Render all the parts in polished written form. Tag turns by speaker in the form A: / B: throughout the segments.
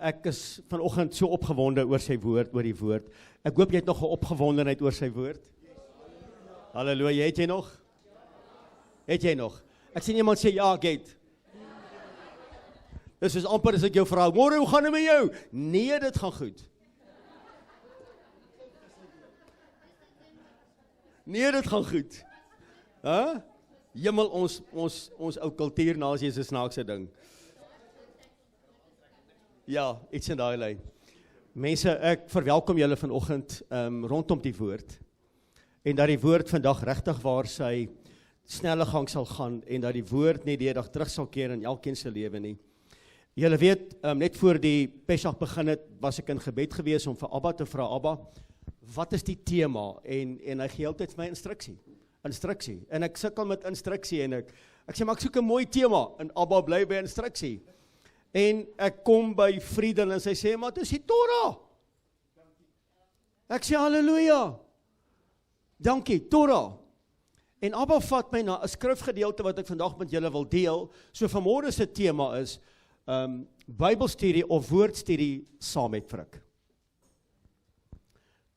A: ek is vanoggend so opgewonde oor sy woord, oor die woord. Ek hoop jy het nog 'n opgewondenheid oor sy woord. Halleluja, het jy nog? Het jy nog? Ek sien iemand sê ja, ek het. Dis is amper as ek jou vra, môre, hoe gaan dit met jou? Nee, dit gaan goed. Nee, dit gaan goed. Huh? Hemel, ons ou kultuurnasie is 'n snaakse ding. Ja, iets in daai lyn. Mense, ek verwelkom julle vanoggend rondom die woord. En dat die woord vandag regtig waar sy snelle gang sal gaan en dat die woord nie die dag terug sal keer in elkeen se lewe nie. Julle weet, net voor die Pesach begin het, was ek in gebed gewees om vir Abba te vra, Abba, wat is die tema? En hy gee altyd my instruksie. En ek sukkel met instruksie en ek sê, maar ek soek 'n mooi tema en Abba bly by instruksie. En ek kom by Friedel en sy sê, maar dit is die Torah. Ek sê, halleluja. Dankie, Torah. En Abba vat my na 'n skrifgedeelte wat ek vandag met julle wil deel. So vanmôre se tema is Bybelstudie of woordstudie saam met Frik.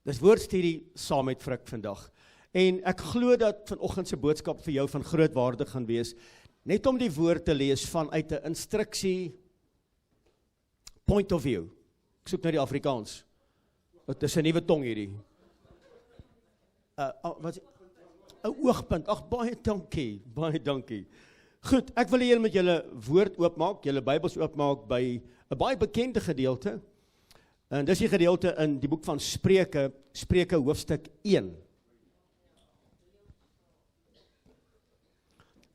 A: Dis woordstudie saam met Frik vandag. En ek glo dat vanoggend se boodskap vir jou van groot waarde gaan wees, net om die woord te lees vanuit 'n instruksie point of view. Ek soek nou die Afrikaans. Dit is 'n nuwe tong hierdie. 'n oogpunt. Ag, baie dankie. Goed, ek wil hier met julle woord oopmaak, julle Bybels oopmaak by 'n baie bekende gedeelte. En dis die gedeelte in die boek van Spreuke hoofstuk 1.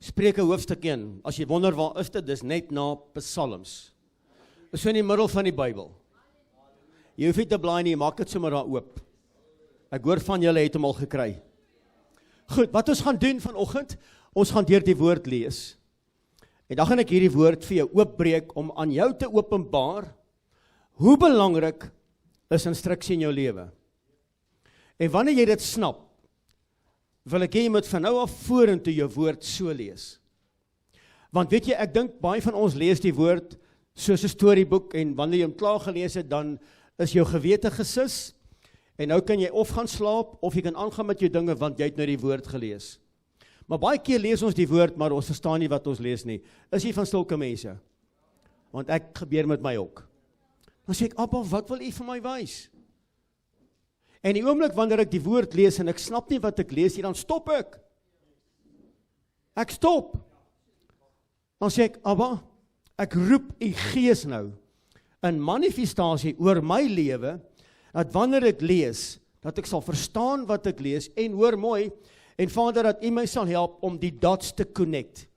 A: Spreuke hoofstuk 1. As jy wonder waar is dit, dis net na Psalms. Is so in die middel van die Bybel. Jy hoef nie te blaai nie, maak dit sommer daar oop. Ek hoor van julle het hom al gekry. Goed, wat ons gaan doen vanoggend, ons gaan deur die woord lees. En dan gaan ek hierdie woord vir jou oopbreek om aan jou te openbaar hoe belangrik is instruksie in jou lewe. En wanneer jy dit snap, wil ek hê jy moet van nou af vorentoe jou woord so lees. Want weet jy, ek dink baie van ons lees die woord soos 'n storieboek en wanneer jy hom klaar gelees het, dan is jou gewete gesis en nou kan jy of gaan slaap of jy kan aangaan met jou dinge want jy het nou die woord gelees. Maar baie keer lees ons die woord, maar ons verstaan nie wat ons lees nie. Is jy van sulke mense? Want ek gebeur met my ook. Dan sê ek, Abba, wat wil u vir my wys? En die oomblik wanneer ek die woord lees en ek snap nie wat ek lees nie, dan stop ek. Ek stop. Dan sê ek, Abba, ek roep u gees nou in manifestasie oor my lewe, dat wanneer ek lees, dat ek sal verstaan wat ek lees, en hoor mooi, en Vader, dat u my sal help om die dots te connect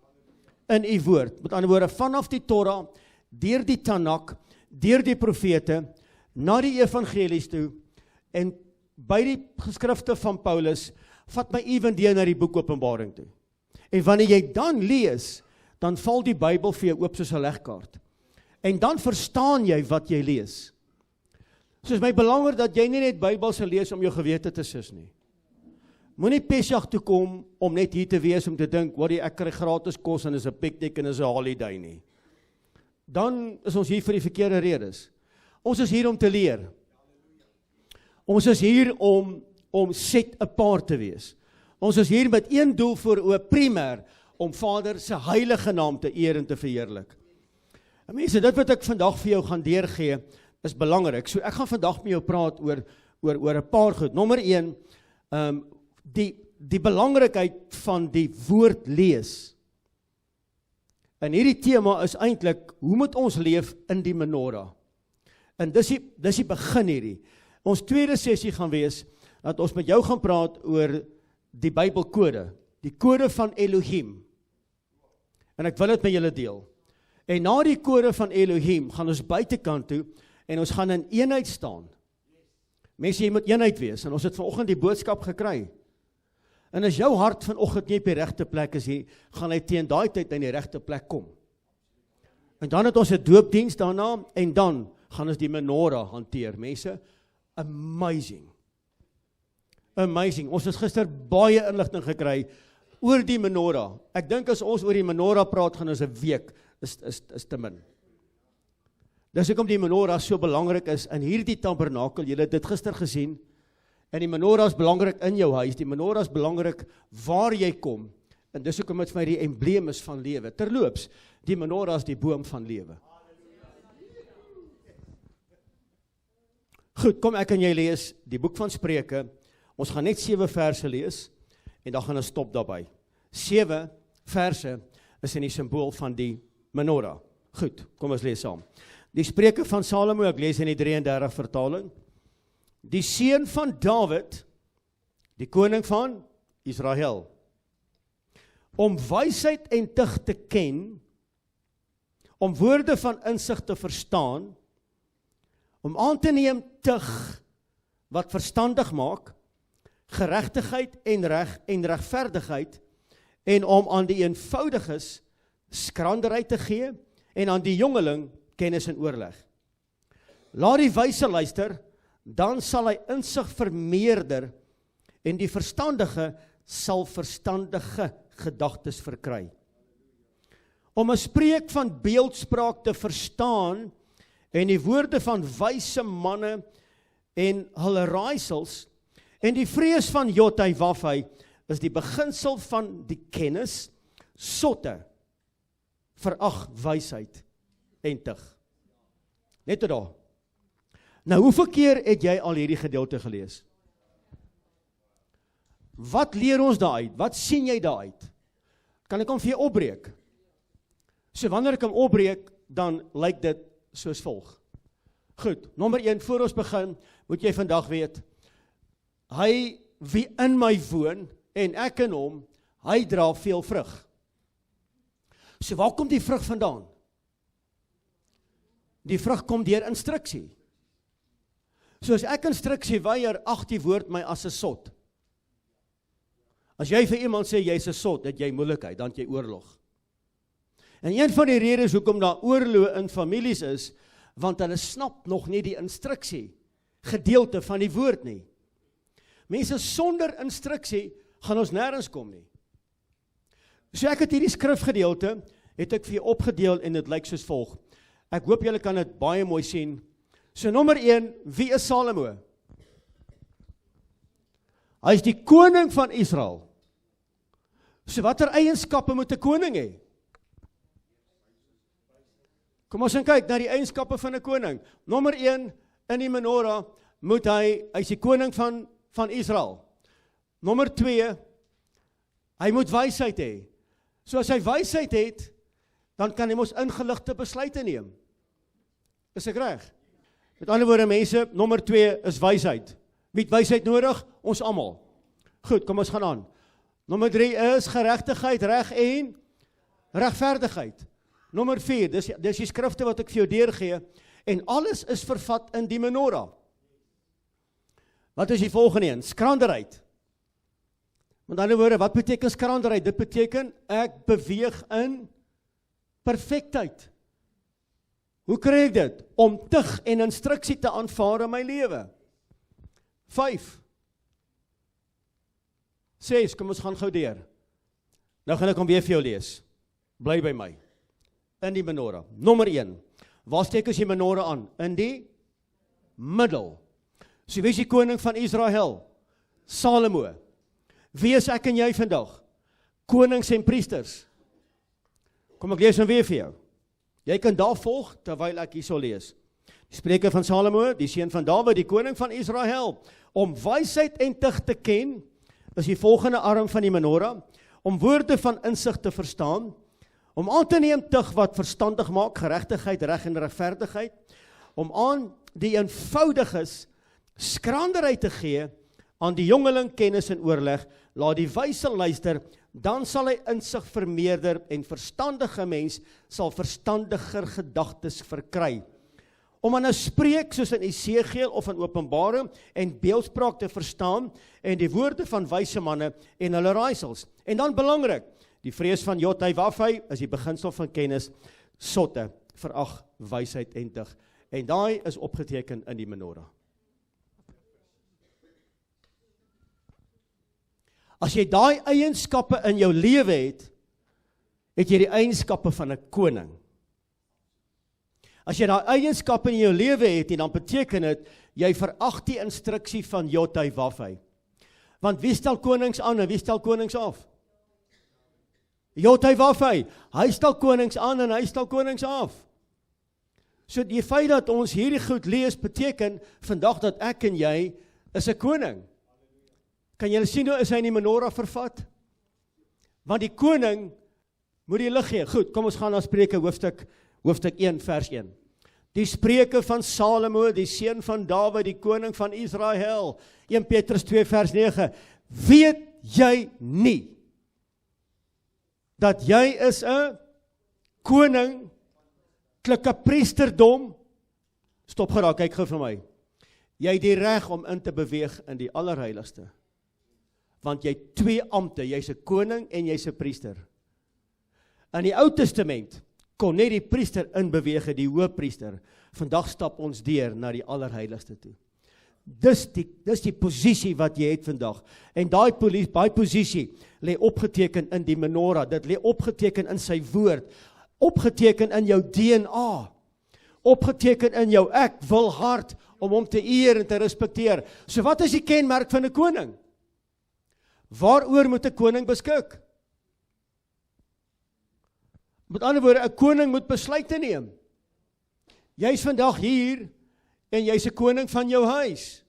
A: in u woord. Met ander woorde, vanaf die Torah, deur die Tanakh, deur die profete, na die evangelies toe, en by die geskrifte van Paulus, vat my ewenteer na die boek Openbaring toe. En wanneer jy dan lees, dan val die Bybel vir jou oop soos 'n legkaart. En dan verstaan jy wat jy lees. So is my belangrik dat jy nie net Bybelse lees om jou gewete te sis nie. Moenie Pesach toe kom om net hier te wees om te dink, wat ek kry gratis kos en is 'n piknik en is 'n holiday nie. Dan is ons hier vir die verkeerde redes. Ons is hier om te leer. Ons is hier om set apart te wees. Ons is hier met een doel voor oë, primêr, om Vader se heilige naam te eer en te verheerlik. En mense, dit wat ek vandag vir jou gaan deurgee, is belangrik. So ek gaan vandag met jou praat oor 'n paar goed. Nommer 1, die belangrikheid van die woord lees. En hierdie tema is eintlik, hoe moet ons leef in die menorah? En dis die begin hierdie. Ons tweede sessie gaan wees, dat ons met jou gaan praat oor die Bybelkode, die kode van Elohim. En ek wil dit met julle deel. En na die kode van Elohim, gaan ons buitekant toe, en ons gaan in eenheid staan. Mense, jy moet eenheid wees, en ons het vanoggend die boodskap gekry. En as jou hart vanoggend nie op die regte plek is, gaan hy teen daai tyd in die regte plek kom. En dan het ons 'n doopdiens daarna, en dan gaan ons die menorah hanteer. Mense, amazing. Ons het gister baie inligting gekry oor die menorah. Ek dink as ons oor die menorah praat, gaan ons 'n week, is te min. Dis hoekom die menorah so belangrik is in hierdie tabernakel. Julle het dit gister gesien. En die menorah is belangrik in jou huis. Die menorah is belangrik waar jy kom. En dis hoekom dit vir my die embleem is van lewe. Terloops, die menorah is die boom van lewe. Goed, kom ek en jy lees die boek van Spreuke. Ons gaan net 7 verse lees en dan gaan ons stop daarby. 7 verse is in die simbool van die menorah. Goed, kom ons lees saam. Die Spreuke van Salomo, ek lees in die 33 vertaling. Die seun van Dawid, die koning van Israel, om wysheid en tug te ken, om woorde van insig te verstaan, om aan te neem tug wat verstandig maak, geregtigheid en regverdigheid, en om aan die eenvoudiges skranderheid te gee, en aan die jongeling kennis en oorleg. Laat die wyse luister, dan sal hy insig vermeerder, en die verstandige sal verstandige gedagtes verkry. Om 'n spreek van beeldspraak te verstaan, en die woorde van wyse manne, en hulle raaisels, en die vrees van Jotai-Wafai, is die beginsel van die kennis, sotte, verag wysheid en tug. Net tot daar. Nou, hoeveel keer het jy al hierdie gedeelte gelees? Wat leer ons daaruit? Wat sien jy daaruit? Kan ek hom vir jou opbreek? So wanneer ek hom opbreek, dan lyk dit soos volg. Goed, nommer 1, voor ons begin, moet jy vandag weet, hy wie in my woon, en ek in hom, hy dra veel vrug. So waar kom die vrug vandaan? Die vrug kom deur instruksie. So as ek instruksie weier, ag die woord my as 'n sot. As jy vir iemand sê jy's 'n sot, het jy moeilikheid, dan het jy oorlog. En een van die redes hoekom daar oorloë in families is, want hulle snap nog nie die instruksie gedeelte van die woord nie. Mense sonder instruksie gaan ons nêrens kom nie. So ek het hierdie skrifgedeelte, het ek vir jou opgedeel en dit lyk soos volg. Ek hoop julle kan dit baie mooi sien. So nommer 1, wie is Salomo? Hy is die koning van Israel. So watter eienskappe moet 'n koning hê? Kom ons kyk na die eienskappe van 'n koning. Nommer 1, in die menorah moet hy is die koning van Israel. Nommer 2, hy moet wysheid hê. So as hy wysheid het, dan kan hy mos ingeligte besluite neem. Is ek reg? Met ander woorde mense, nommer 2 is wysheid. Wie het wysheid nodig? Ons almal. Goed, kom ons gaan aan. Nommer 3 is geregtigheid, reg en regverdigheid. Nommer 4, dis die skrifte wat ek vir jou deurgee, en alles is vervat in die menorah. Wat is die volgende een? Skranderheid. Met ander woorde, wat beteken skranderheid? Dit beteken, ek beweeg in perfektheid. Hoe kry ek dit? Om tug en instruksie te aanvaar in my lewe. 5. 6, kom ons gaan gou deur. Nou gaan ek hom weer vir jou lees. Bly by my. In die menorah. Nommer 1. Waar steek ons die menorah aan? In die middel. So wie is die koning van Israel? Salomo. Wie is ek en jy vandag? Konings en priesters. Kom ek lees hom weer vir jou. Jy kan daar volg, terwyl ek hierso lees. Die Spreuke van Salomo, die seun van Dawid, die koning van Israel, om wysheid en tug te ken, is die volgende arm van die menorah, om woorde van insig te verstaan, om aan te neem tug wat verstandig maak, geregtigheid, reg en regverdigheid, om aan die eenvoudiges skranderheid te gee, aan die jongeling kennis en oorleg, laat die wyse luister, dan sal hy insig vermeerder en verstandige mens sal verstandiger gedagtes verkry. Om aan 'n spreek soos in Esegiel of in Openbaring en beeldspraak te verstaan en die woorde van wyse manne en hulle raaisels. En dan belangrik, die vrees van Jotai-Wafai is die beginsel van kennis, sotte, verag wysheid en tug. En daai is opgeteken in die menorah. As jy daai eienskappe in jou lewe het, het jy die eienskappe van 'n koning. As jy daai eienskappe in jou lewe het, en dan beteken dit, jy verag die instruksie van Jotai Wafai. Want wie stel konings aan en wie stel konings af? Jotai Wafai, hy stel konings aan en hy stel konings af. So die feit dat ons hierdie goed lees, beteken vandag dat ek en jy is 'n koning. Kan julle sien hoe is hy in die menorah vervat? Want die koning moet die lig gee. Goed, kom ons gaan na Spreuke hoofstuk 1 vers 1. Die Spreuke van Salomo, die seun van Dawid, die koning van Israel. 1 Petrus 2 vers 9. Weet jy nie dat jy is 'n koning, klikke priesterdom? Stop geraak, kyk gou vir my. Jy het die reg om in te beweeg in die allerheiligste. Want jy het 2 ampte, jy's 'n koning en jy's 'n priester. In die Ou Testament kon net die priester inbeweeg, die hoëpriester. Vandag stap ons deur na die allerheiligste toe. Dis die posisie wat jy het vandag. En daai posisie lê opgeteken in die menorah, dit lê opgeteken in sy woord, opgeteken in jou DNA, opgeteken in jou ek wil hart om hom te eer en te respekteer. So wat is die kenmerk van 'n koning? Waaroor moet 'n koning beskik? Met ander woorde, 'n koning moet besluite neem. Jy's vandag hier en jy's 'n koning van jou huis.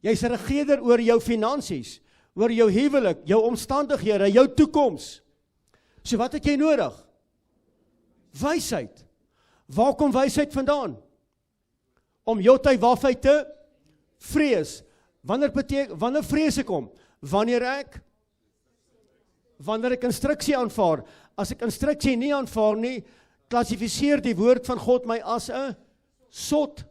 A: Jy's 'n regerder oor jou finansies, oor jou huwelik, jou omstandighede, jou toekoms. So wat het jy nodig? Wysheid. Waar kom wysheid vandaan? Om Jotai Wafai te vrees. Wanneer vrees ek hom? Wanneer ek instruksie aanvaar. As ek instruksie nie aanvaar nie, klassifiseer die woord van God my as 'n sot.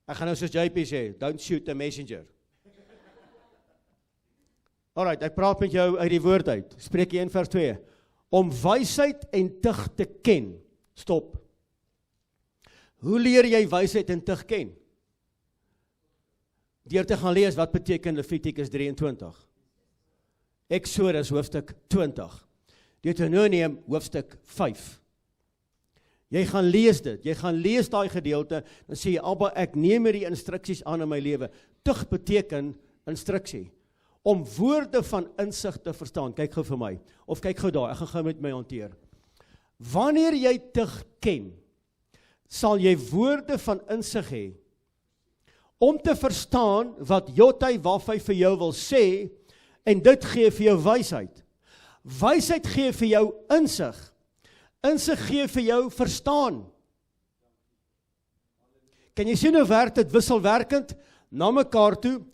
A: Ek gaan nou soos JP sê, don't shoot the messenger. Alright, ek praat met jou uit die woord uit. Spreuke 1 vers 2. Om wysheid en tug te ken. Stop. Hoe leer jy wysheid en tug ken? Deur te gaan lees wat beteken Levitikus 23. Exodus hoofstuk 20. Deuteronomium hoofstuk 5. Jy gaan lees dit, jy gaan lees daai gedeelte, dan sê jy, Abba, ek neem hierdie instruksies aan in my lewe. Tug beteken instruksie. Om woorde van insig te verstaan. Kyk gou vir my, of kyk gou daar, ek gaan gou met my hanteer. Wanneer jy tug ken, sal jy woorde van insig hê, om te verstaan wat Jotai Wafai vir jou wil sê, en dit gee vir jou wysheid. Wysheid gee vir jou insig. Insig gee vir jou verstaan. Kan jy sien hoe werk dit wisselwerkend na mekaar toe,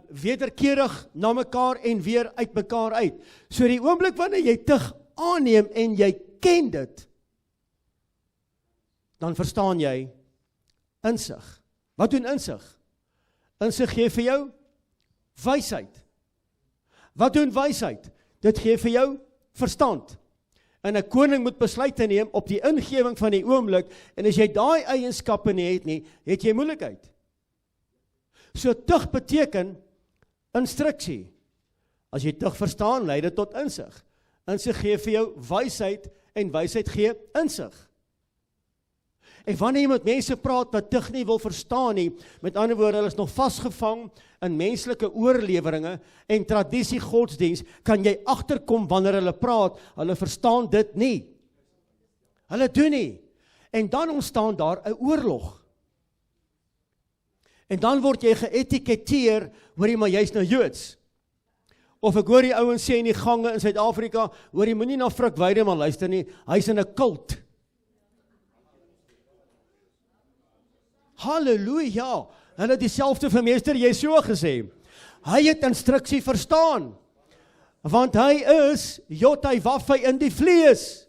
A: wederkerig na mekaar en weer uit mekaar uit. So die oomblik wanneer jy tug aanneem en jy ken dit, dan verstaan jy insig. Wat doen insig? Insig gee vir jou wysheid. Wat doen wysheid? Dit gee vir jou verstand. En 'n koning moet besluite neem op die ingewing van die oomblik, en as jy daai eienskappe nie het nie, het jy moeilikheid. So tug beteken instruksie. As jy tug verstaan, lei dit tot insig. Insig gee vir jou wysheid en wysheid gee insig. En wanneer jy met mense praat wat tug nie wil verstaan nie, met ander woorde, hulle is nog vasgevang in menslike oorleweringe en tradisie godsdiens, kan jy agterkom wanneer hulle praat, hulle verstaan dit nie. Hulle doen nie. En dan ontstaan daar 'n oorlog. En dan word jy geetiketeer, hoor jy, maar jy's nou Joods. Of ek hoor die ouens sê in die gange in Suid-Afrika, hoor jy, moenie na Frik Weideman luister nie, hy's in 'n kult. Halleluja, hulle het dieselfde vir meester Yeshua gesê. Hy het instruksie verstaan, want hy is Jotai Wafai in die vlees.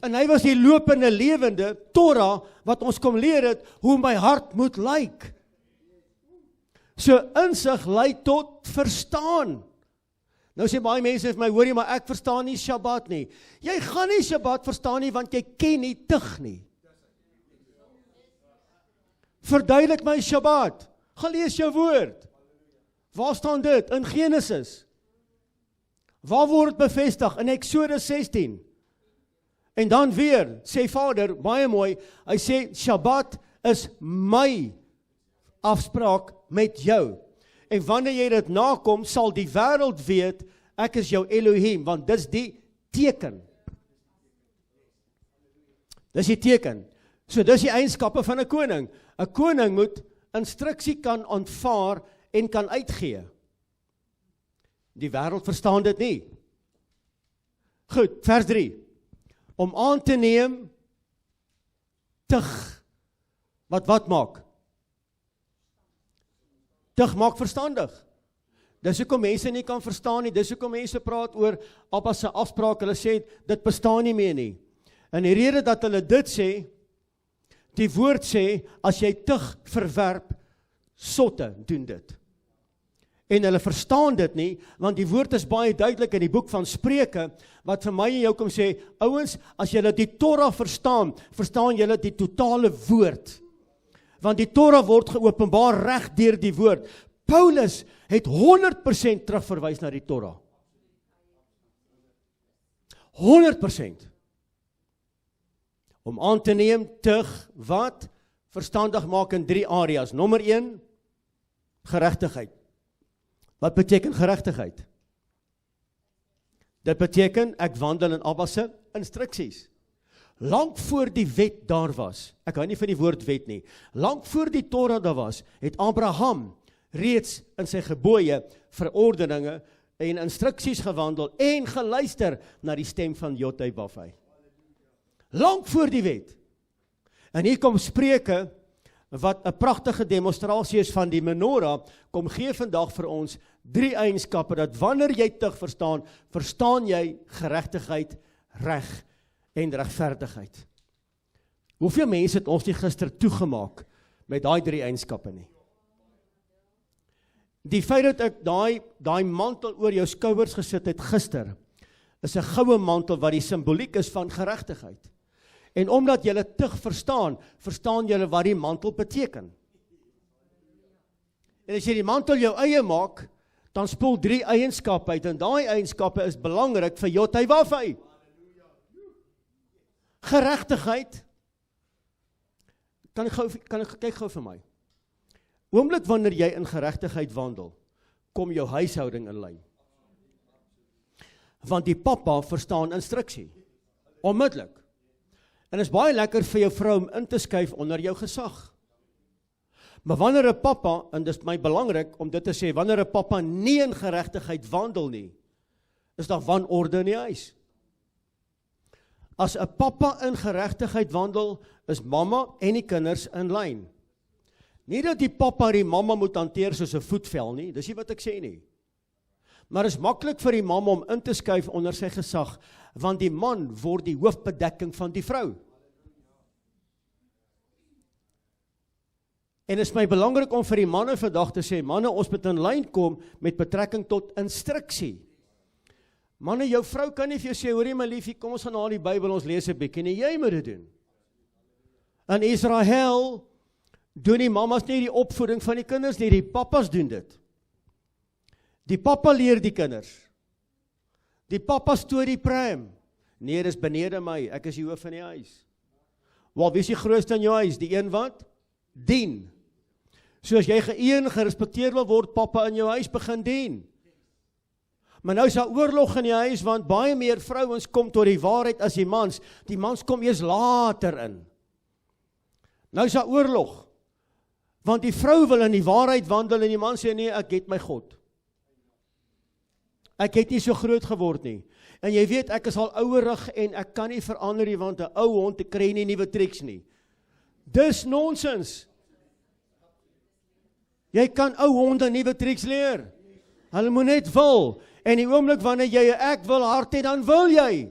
A: En hy was die lopende, lewende Torah, wat ons kom leer het, hoe my hart moet lyk. So insig lei tot verstaan. Nou sê baie mense vir my, hoor jy, maar ek verstaan nie Shabbat nie. Jy gaan nie Shabbat verstaan nie, want jy ken nie tug nie. Verduidelik my Shabbat. Gaan lees jou woord. Waar staan dit? In Genesis. Waar word dit bevestig? In Eksodus 16. En dan weer, sê Vader, baie mooi, hy sê, Shabbat is my afspraak met jou. En wanneer jy dit nakom, sal die wêreld weet, ek is jou Elohim, want dis die teken. Dis die teken. So dis die eienskappe van 'n koning. 'n Koning moet instruksie kan aanvaar en kan uitgee. Die wêreld verstaan dit nie. Goed, vers 3. Om aan te neem, tug, wat maak? Tug maak verstandig. Dis hoekom mense nie kan verstaan nie, dis hoekom mense praat oor Abba se afspraak, hulle sê, dit bestaan nie meer nie. En die rede dat hulle dit sê, die woord sê, as jy tug verwerp, sotte doen dit. En hulle verstaan dit nie, want die woord is baie duidelik in die boek van Spreuke, wat vir my en jou kom sê, ouens, as julle die Torah verstaan, verstaan julle die totale woord. Want die Torah word geopenbaar reg deur die woord. Paulus het 100% terugverwys na die Torah. 100%. Om aan te neem, tug, wat? Verstandig maak in 3 areas. Nommer 1, geregtigheid. Wat beteken geregtigheid? Dit beteken, ek wandel in Abba se instruksies. Lank voor die wet daar was, ek hou nie van die woord wet nie, lank voor die Torah daar was, het Abraham reeds in sy gebooie, verordeninge en instruksies gewandel en geluister na die stem van Jotei-Wafai. Lank voor die wet. En hier kom Spreuke, wat 'n pragtige demonstrasie is van die menorah, kom gee vandag vir ons 3 eienskappe, dat wanneer jy tug verstaan, verstaan jy geregtigheid, reg en regverdigheid. Hoeveel mense het ons nie gister toegemaak met daai 3 eienskappe nie? Die feit dat ek daai mantel oor jou skouers gesit het gister, is 'n goue mantel wat die simboliek is van geregtigheid. En omdat julle tug verstaan, verstaan julle wat die mantel beteken. En as jy die mantel jou eie maak, dan spoel 3 eienskappe uit, en daai eienskappe is belangrik vir Jotei-Wafai. Geregtigheid, kan ek kyk gou vir my. Oomblik wanneer jy in geregtigheid wandel, kom jou huishouding in lyn. Want die pappa verstaan instruksie, onmiddellik. En is baie lekker vir jou vrou om in te skuif onder jou gesag. Maar wanneer 'n pappa, en dis my belangrik om dit te sê, wanneer 'n pappa nie in geregtigheid wandel nie, is daar wanorde in die huis. As 'n pappa in geregtigheid wandel, is mamma en die kinders in lyn. Nie dat die pappa die mamma moet hanteer soos 'n voetvel nie, dis nie wat ek sê nie. Maar is maklik vir die mamma om in te skuif onder sy gesag, want die man word die hoofbedekking van die vrou. En is my belangrik om vir die manne vandag te sê, manne, ons moet in lyn kom met betrekking tot instruksie. Manne, jou vrou kan nie vir jou sê, hoorie my liefie, kom ons gaan haal die Bybel, ons lees 'n bietjie, en jy moet dit doen. In Israel doen die mammas nie die opvoeding van die kinders nie, die pappas doen dit. Die pappa leer die kinders. Die pappa stoor die pram. Nee, dis benede my, ek is die hoof van die huis. Wel, wie is die grootste in jou huis? Die een wat? Dien. So as jy gerespekteer wil word, pappa in jou huis begin dien. Maar nou is daar oorlog in die huis, want baie meer vrouens kom tot die waarheid as die mans. Die mans kom eers later in. Nou is daar oorlog. Want die vrou wil in die waarheid wandel en die man sê, nee, ek het my God. Ek het nie so groot geword nie. En jy weet, ek is al ouerig en ek kan nie verander nie, want 'n ou hond kry nie nuwe triks nie. Dis nonsens. Jy kan ou honde nuwe triks leer. Hulle moet net wil. En die oomblik wanneer jy 'n ek wil hart het, dan wil jy.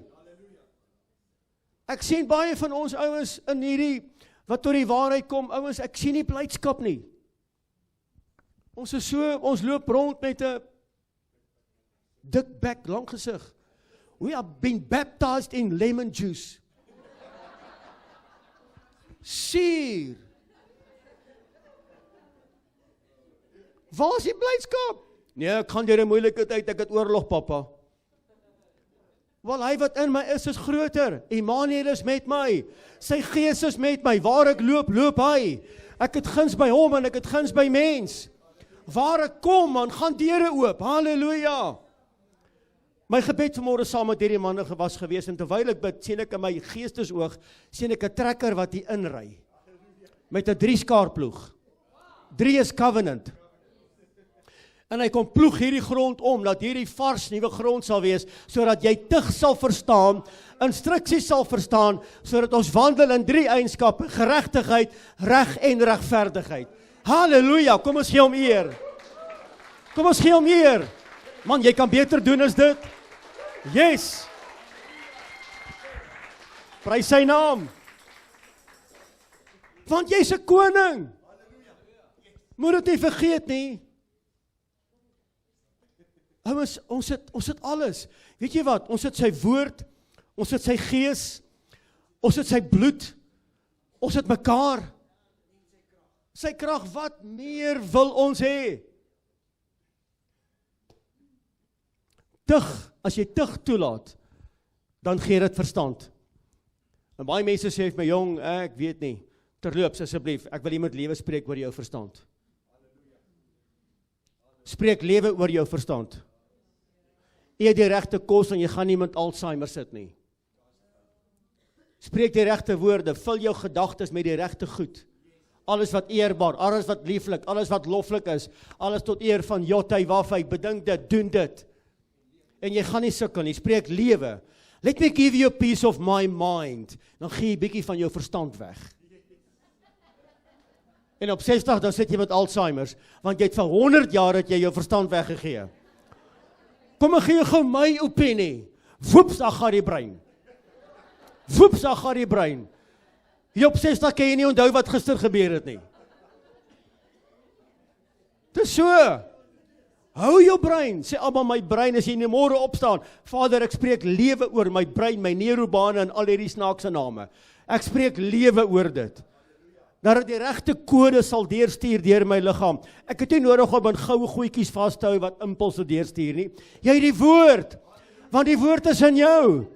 A: Ek sien baie van ons ouens in hierdie, wat tot die waarheid kom, ouens, ek sien nie blydskap nie. Ons is so, ons loop rond met 'n dik bek, lang gesig. We are being baptized in lemon juice. Suur. Waar is die blydskap? Nee, ek gaan deur 'n moeilike tyd, ek het oorlog, pappa. Wel, hy wat in my is groter. Immanuel is met my. Sy gees is met my. Waar ek loop, loop hy. Ek het guns by hom en ek het guns by mens. Waar ek kom, man, gaan deure oop. Halleluja. My gebed vanmôre saam met hierdie manne was gewees, en terwyl ek bid, sien ek in my geestesoog, sien ek 'n trekker wat hier inry. Met 'n 3-skaarploeg. 3 is covenant. En hy kom ploeg hierdie grond om, dat hierdie vars nuwe grond sal wees, sodat jy tug sal verstaan, instruksies sal verstaan, sodat ons wandel in 3 eienskappe, geregtigheid, reg en regverdigheid. Halleluja, kom ons gee hom eer. Kom ons gee hom eer. Man, jy kan beter doen as dit. Yes. Prys sy naam. Want jy's 'n koning. Moet dit nie vergeet nie. Ouens, ons het alles. Weet jy wat? Ons het sy woord, ons het sy gees, ons het sy bloed, ons het mekaar. Sy krag, wat meer wil ons hê? Tug, as jy tug toelaat, dan gee dit verstand. En baie mense sê vir my, jong, ek weet nie, terloops asseblief, ek wil iemand lewe spreek oor jou verstand. Spreek lewe oor jou verstand. Eet die regte kos en jy gaan niemand Alzheimer sit nie. Spreek die regte woorde, vul jou gedagtes met die regte goed. Alles wat eerbaar, alles wat lieflik, alles wat loflik is, alles tot eer van Jotai Wafai, bedink dit, doen dit. En jy gaan nie sukkel nie, spreek lewe. Let me give you a piece of my mind. Dan gee jy bietjie van jou verstand weg. En op 60 dan sit jy met Alzheimer's, want jy het vir 100 jaar het jy jou verstand weggegee. Kom ek gee jou gou my opinie. Woeps, daar gaan die brein. Woeps, daar gaan die brein. Jy op 60 kan jy nie onthou wat gister gebeur het nie. Dis so. Hou jou brein, sê Abba, my brein, as jy in die môre opstaan, Vader, ek spreek lewe oor my brein, my neurobane en al hierdie snaakse name. Ek spreek lewe oor dit. Dat die regte kode sal deurstuur deur my liggaam. Ek het nie nodig om in goue goedjies vas te hou wat impulse deurstuur nie. Jy het die woord, want die woord is in jou.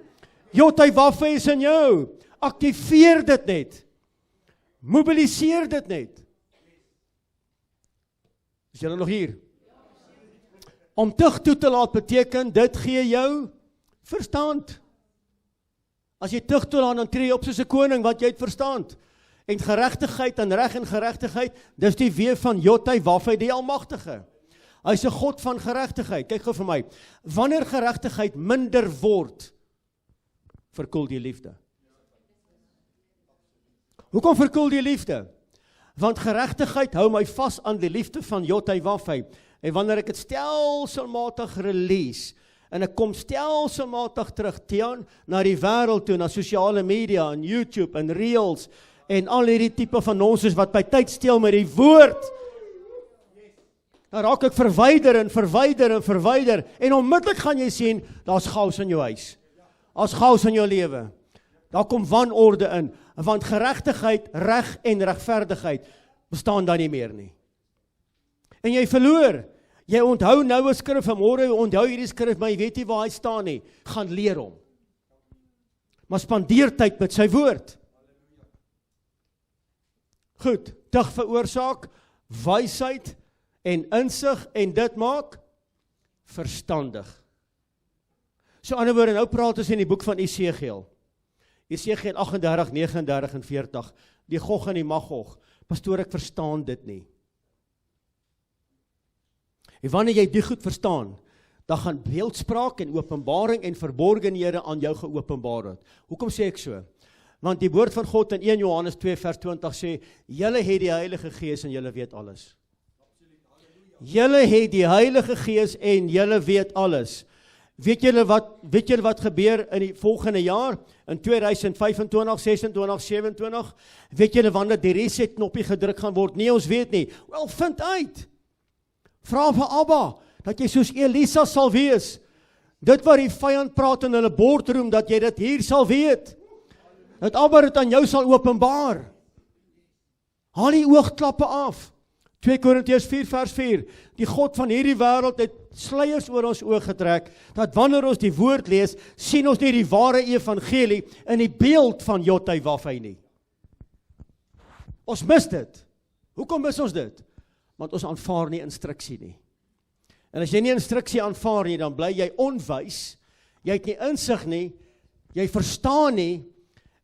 A: Jotai Wafai is in jou. Aktiveer dit net. Mobiliseer dit net. Is julle nog hier? Om tug toe te laat beteken, dit gee jou verstand. As jy tug toelaat, dan tree jy op soos 'n koning wat jy het verstand. En geregtigheid en reg en geregtigheid, dis die weë van Jotai Wafai, die Almagtige. Hy's 'n God van geregtigheid. Kyk gou vir my. Wanneer geregtigheid minder word, verkoel die liefde. Hoekom verkoel die liefde? Want geregtigheid hou my vas aan die liefde van Jotai Wafai. En wanneer ek het stelselmatig release, en ek kom stelselmatig terug, Tiaan, na die wêreld toe, na sosiale media, en YouTube, en Reels, en al hierdie tipe van nonsens wat my tyd steel met die woord, dan raak ek verwyder en verwyder en verwyder, en onmiddellik gaan jy sien, daar's chaos in jou huis, daar's chaos in jou lewe, daar kom wanorde in, want geregtigheid, reg en regverdigheid, bestaan dan nie meer nie. En jy verloor, jy onthou nou 'n skrif, en môre onthou hierdie skrif, maar jy weet nie waar hy staan nie, gaan leer hom. Maar spandeer tyd met sy woord. Goed, tug veroorsaak, wysheid en insig, en dit maak verstandig. So ander woorde, nou praat ons in die boek van Esegiel. Esegiel 38, 39 en 40, die Gog en die Magog. Pastoor, ek verstaan dit nie. En wanneer jy dit goed verstaan, dan gaan beeldspraak en openbaring en verborgenhede aan jou geopenbaar word. Hoekom sê ek so? Want die woord van God in 1 Johannes 2 vers 20 sê, julle het die Heilige Gees en julle weet alles. Julle het die Heilige Gees en julle weet alles. Weet julle wat gebeur in die volgende jaar, in 2025, 26, 27? Weet julle wanneer die reset knoppie gedruk gaan word? Nee, ons weet nie. Wel, vind uit. Vra vir Abba, dat jy soos Elisa sal wees. Dit wat die vyand praat in hulle boardroom, dat jy dit hier sal weet. Dat Abba dit aan jou sal openbaar. Haal die oogklappe af. 2 Korintiërs 4 vers 4, die God van hierdie wêreld het sluiers oor ons oë getrek, dat wanneer ons die woord lees, sien ons nie die ware evangelie in die beeld van Jotai Wafai nie. Ons mis dit. Hoekom mis ons dit? Want ons aanvaar nie instruksie nie. En as jy nie instruksie aanvaar nie, dan bly jy onwys, jy het nie insig nie, jy verstaan nie,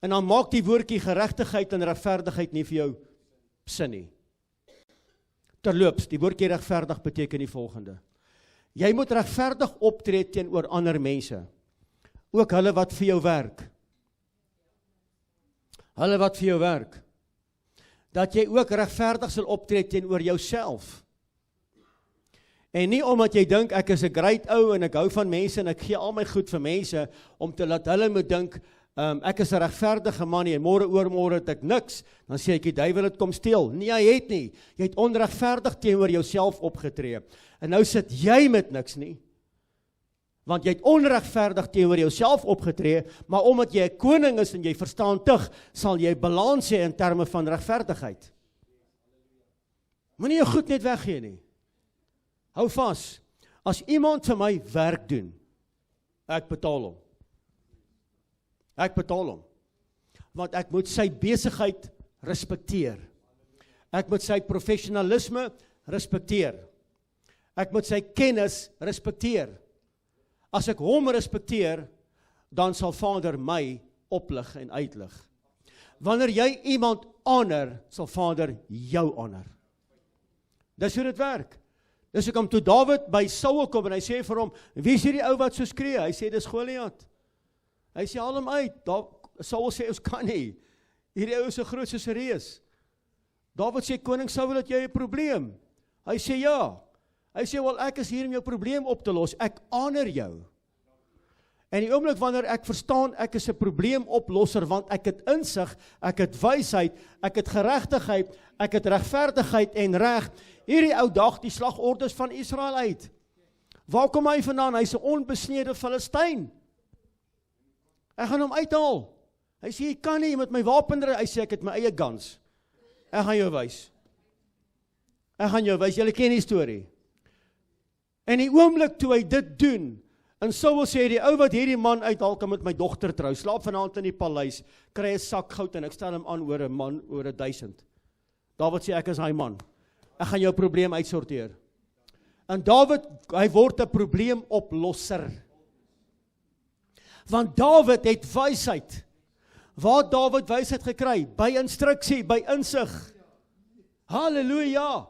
A: en dan maak die woordjie geregtigheid en regverdigheid nie vir jou sin nie. Terloops, die woordjie regverdig beteken die volgende. Jy moet regverdig optree teenoor ander mense, ook hulle wat vir jou werk. Hulle wat vir jou werk. Dat jy ook regverdig sal optree teenoor jouself. En nie omdat jy dink, ek is 'n great ou en ek hou van mense en ek gee al my goed vir mense, om te laat hulle moet dink, ek is 'n regverdige man en môre oormôre het ek niks, dan sê ek die duiwel het kom steel. Nee, jy het nie. Jy het onregverdig teenoor jouself opgetree. En nou sit jy met niks nie. Want jy het onregverdig teenoor jouself opgetree, maar omdat jy 'n koning is en jy verstaan tug, sal jy balans hê in terme van regverdigheid. Moenie jou goed net weggee nie. Hou vas, as iemand vir my werk doen, ek betaal hom. Ek betaal hom. Want ek moet sy besigheid respekteer. Ek moet sy professionalisme respekteer. Ek moet sy kennis respekteer. As ek hom respekteer, dan sal Vader my oplig en uitlig. Wanneer jy iemand honor, sal Vader jou honor. Dis hoe dit werk. Dis hoekom toe Dawid by Saul kom en hy sê vir hom, wie is hierdie ou wat so skree? Hy sê, dis Goliat. Hy sê, haal hom uit. Saul sê, ons kan nie. Hierdie ou is so groot soos 'n reus. Dawid sê, koning Saul, het jy 'n probleem? Hy sê, ja. Hy sê, wel, ek is hier om jou probleem op te los. Ek honor jou. En die oomblik wanneer ek verstaan, ek is 'n probleemoplosser, want ek het insig, ek het wysheid, ek het geregtigheid, ek het regverdigheid en reg. Hierdie ou dag die slagordes van Israel uit. Waar kom hy vandaan? Hy's 'n onbesnede Filistyn. Ek gaan hom uithaal. Hy sê, jy kan nie met my wapen ry. Hy sê, ek het my eie guns. Ek gaan jou wys. Ek gaan jou wys, julle ken die storie. En die oomblik toe hy dit doen, en Saul sê, die ou wat hierdie man uithaal, kan met my dogter trou, slaap vanaand in die paleis, kry 'n sak goud en ek stel hom aan oor 'n man, oor 1000. Dawid sê, ek is hy man. Ek gaan jou probleem uitsorteer. En Dawid, hy word 'n probleemoplosser. Want Dawid het wysheid. Waar het Dawid wysheid gekry? By instruksie, by insig. Halleluja.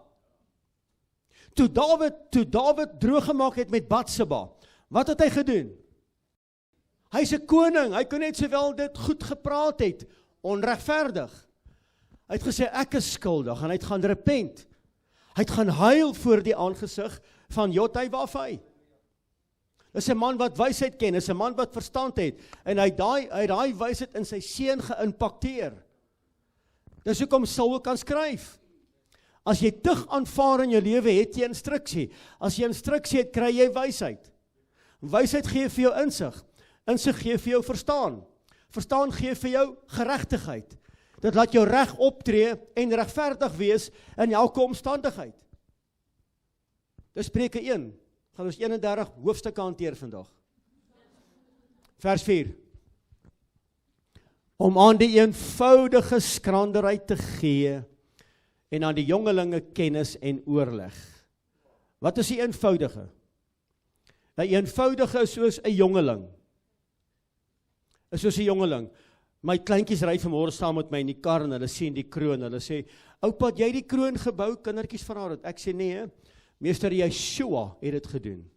A: Toe Dawid droog gemaak het met Batseba, wat het hy gedoen? Hy's 'n koning, hy kon net sowel dit goed gepraat het, onregverdig. Hy het gesê, ek is skuldig, en hy het gaan repent. Hy het gaan huil voor die aangesig van Jotai Wafai. Dis 'n man wat wysheid ken, is 'n man wat verstand het, en hy daai wysheid in sy seun geïmpakteer. Dis hoekom Saul kan skryf. As jy tug aanvaar in jou lewe, het jy instruksie. As jy instruksie het, kry jy wysheid. Wysheid gee vir jou insig. Insig gee vir jou verstaan. Verstaan gee vir jou geregtigheid. Dit laat jou reg optree en regverdig wees in elke omstandigheid. Dis Spreuke 1. Gaan ons 31 hoofstukke hanteer vandag. Vers 4. Om aan die eenvoudige skranderheid te gee en aan die jongelinge kennis en oorleg. Wat is die eenvoudige? 'n eenvoudige is soos 'n jongeling. Is soos 'n jongeling. My kleintjies ry vanmôre saam met my in die kar en hulle sien die kroon. Hulle sê, oupa, het jy die kroon gebou? Kindertjies vra dit. Ek sê nee, meester Yeshua het dit gedoen.